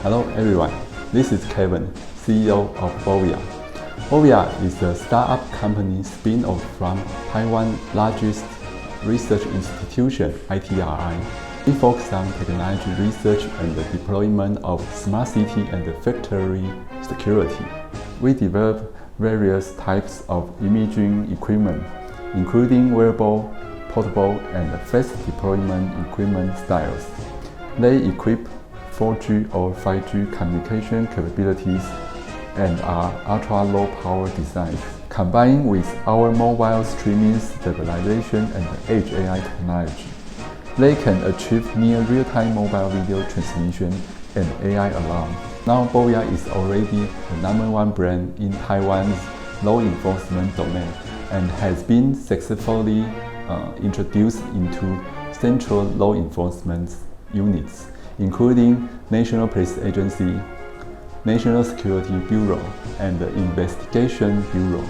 Hello everyone, this is Kevin, CEO of Bovia. Bovia is a startup company spin-off from Taiwan's largest research institution, ITRI. We focus on technology research and the deployment of smart city and factory security. We develop various types of imaging equipment, including wearable, portable, and fast deployment equipment styles. They equip 4G or 5G communication capabilities and are ultra-low power designs. Combined with our mobile streaming stabilization and edge AI technology, they can achieve near real-time mobile video transmission and AI alarm. Now Bovia is already the #1 brand in Taiwan's law enforcement domain and has been successfully introduced into central law enforcement units, including National Police Agency, National Security Bureau, and the Investigation Bureau.